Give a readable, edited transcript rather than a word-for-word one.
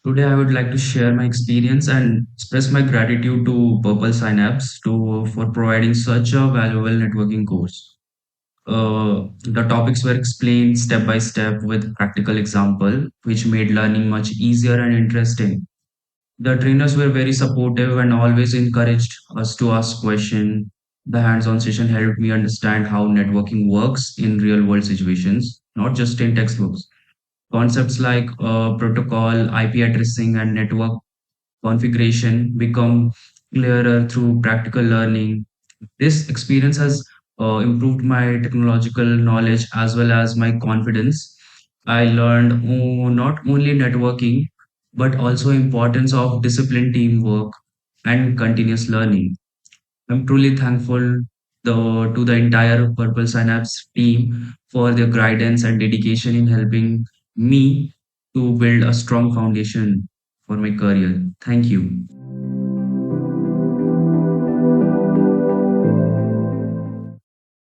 Today, I would like to share my experience and express my gratitude to PurpleSynapz for providing such a valuable networking course. The topics were explained step by step with practical example, which made learning much easier and interesting. The trainers were very supportive and always encouraged us to ask questions. The hands-on session helped me understand how networking works in real-world situations, not just in textbooks. Concepts like protocol, IP addressing, and network configuration become clearer through practical learning. This experience has improved my technological knowledge as well as my confidence. I learned not only networking but also importance of disciplined teamwork and continuous learning. I'm truly thankful to the entire Purple Synapse team for their guidance and dedication in helping me to build a strong foundation for my career. Thank you.